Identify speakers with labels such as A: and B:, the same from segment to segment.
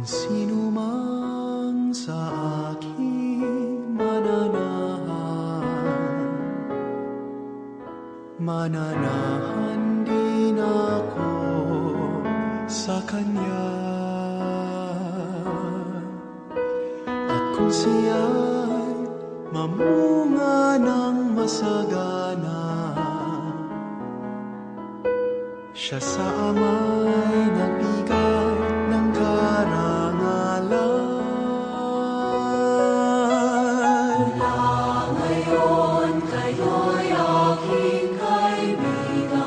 A: Sino mang sa akin mananahan din ako sa Kanya. At kung siya'y mamunga ng masagana, siya sa Ama'y nagbigay ng karangalan. Mula ngayon kayo'y aking kaibigan,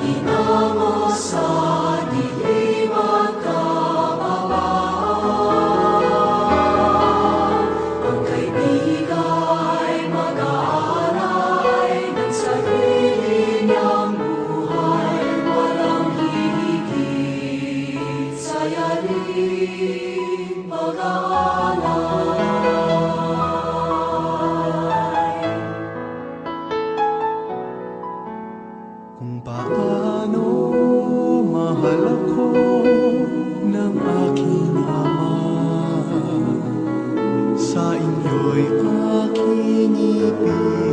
A: hinango sa dilim at kababaan. Ang kaibigan ay mag-aalay ng sarili niyang buhay, walang hihigit sa yaring pag-aalay. Kung paano mahal ako ng aking Ama, sa inyo'y aking ibig.